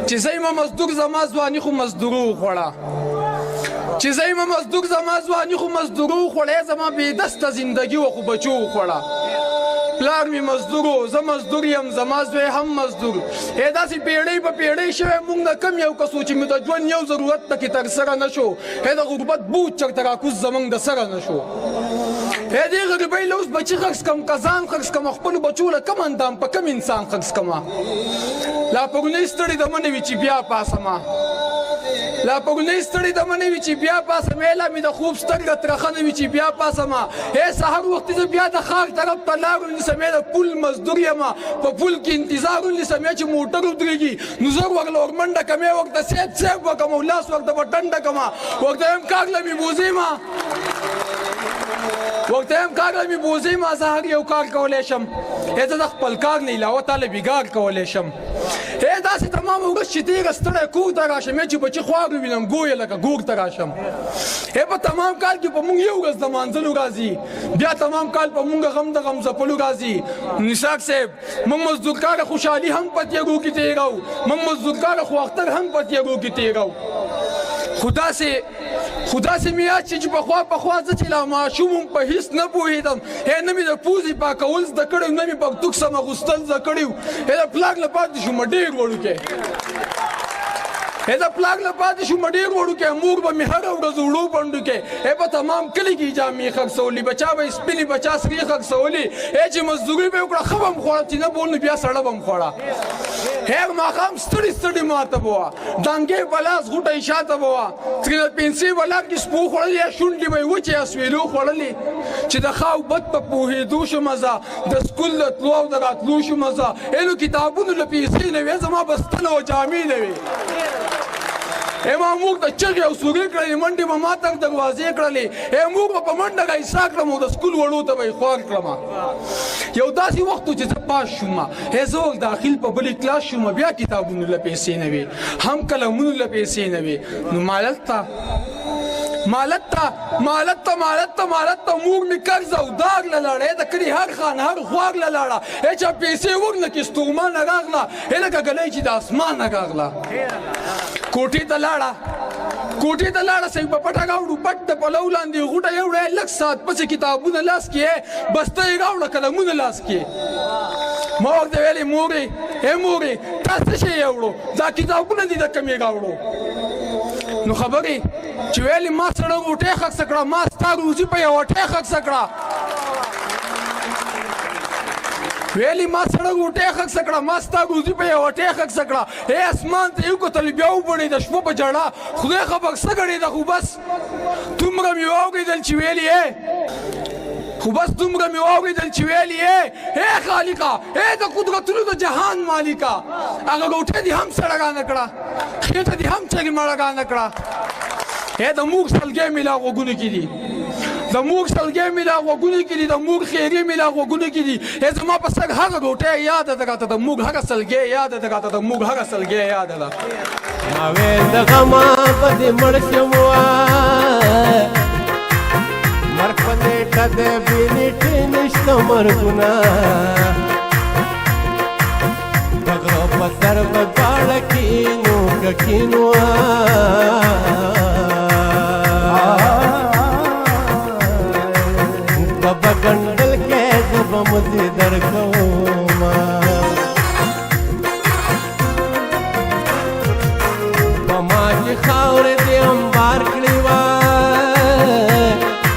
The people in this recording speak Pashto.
چې زېما مزدور زما ځواني خو مزدورو خوړه چې زېما مزدور زما ځواني خو مزدورو خوړه زما بې دسته زندگی و خو بچو خوړه پلار می مزدورو زه مزدور یم زما زوی هم مزدور داسې پیړۍ په پیړۍ شوی موږ نه کم یو کسو چې مې د ژوند یو ضرورت پکې ترسره نه شو د غربت بوج چرته راکوز زموږ د سره نه شو دې غریبۍ له اوس بچي خرڅ کم قزان خرڅ کم خپلو بچو له کم اندام په کم انسان خرڅ کمه لا پرونۍ ستړې د منې وي چې بیا پاسمه لا پرونۍ ستړې د منې وي چې بیا پاسم لا مې د خوب سترګه ترخه نه وي چې بیا پاسمه سهار وختي زه بیا د ښار طرف ته لار ونیسم د پل مزدور یم په پل کې انتظار ونیسم چې موټر ودرېږي نو زه ورله ورمنډه کمې ورته سیب وکړم او لاس ورته به ټنډه کړمه ورته یم کار له مې بوځېمه ورته یم کار له مې بوځېمه زه هر یو کار کولی شم زه د خپل کار نه علاوه تاله بېګار کولی شم داسې تمام ورځ چې تېره ستړی کور ته راشم چې بچي خوار ووینم ګویه لکه ګور ته راشم په تمام کال کې په موږ یو ورځ د مانځلو راځي بیا تمام کال په موږ غم د غم ځپلو راځي نساک صاحب موږ مزدورکاره خوشحالي هم په تېرو کې تېرو موږ مزدورکاره خو اختر هم په تېرو کې تېرو خو داسې مې یاد چې پخوا زه چې لا ماشوم وم په هېڅ نه پوهېدم نه مې د پوزې پاکول زده کړی نه مې پکتوک سم اغوستل زده کړي د پلار له پاتې شوم ډېر وړوکی د پلار له پاتې شوم ډېر وړوکی مور به مې هره ورځ وړو پنډو کې په تمام کلي کې جامې خرڅولي بچا به یې سپینې بچا سرې خرڅولي چې مزدوري به یې وکړه ښه به م خوړه چې نه به نو بیا سړه به م خوړه هر ماښام ستړي ماته به وه ډانګې په لاس غوټه یې شاته به وه ترېنه پنسۍ به لار کې سپو خوړلې یا شونډې به یې وچې یا سویلو خوړلې چې د ښه او بد په پوهېدو شومه زه د سکول د تلو او د راتلو شومه زه نو کتابونو له پیسې نه وې زما بستنه او جامې نه وې ما موږ ته چغې او سورې کړلې منډې به ما تر دروازې کړلې موږ به په منډه رایسا کړم او د سکول وړو ته به یې خوار کړم یو داسې وخت و چې زه پاس شوم زه داخل په بلې کلاس شوم بیا کتابونو له پیسې نه وې هم قلمونو له پیسې نه وې نو مالت ته مور مې قرض او داغ له لاړه د کلي هر خان هر خوار له لاړه چا پیسې ورنه کې ستومانه راغله لکه ګلۍ چې د اسمانه راغله کوټې ته لاړه صحیح په پټه راوړو پټ د پلو لاندې غوټه یې وړی لږ ساعت پسې کتابونه لاس کې بسته یې راوړه قلمونه لاس کې ما ورته ویلې مورې تا څه شی یې وړو دا کتابونه دي د کوم یې راوړو نو خبرې چې ویلې ما سړه غوټۍ خرڅه کړه ما ستا روزي په یوه ټۍ خرڅه کړه ویلې ما سړه غوټۍ خرڅه کړه ما ستا روزي په یوه ټۍ خرڅه کړه اسمان ته یې وکتل بیا وبړېده شپه په جړه خدای خبر څه ګڼېده خو بس دومره مې واورېدل چې ویلې خالقه د قدرتونو د جهان مالکه هغه غوټۍ دې هم سړګانه کړه خېټه دې هم چغې مړګانه کړه د موږ سلګۍ مې لا غوږونو کې دي د موږ خیرې مې لا غوږونو کې دي زما په سر هغه غوټۍ یاده ده راته د موږ هغه سلګۍ یاده ده راته د موږ هغه سلګۍ یاده ده ما ویل د غما به دې مړ شم مرګ په نیټه د بېنیټې نشته مرګونه د غره په سر به دواړه کینو که کینو په ګنډل کې زه به مزې درکومه په ما چې خاورې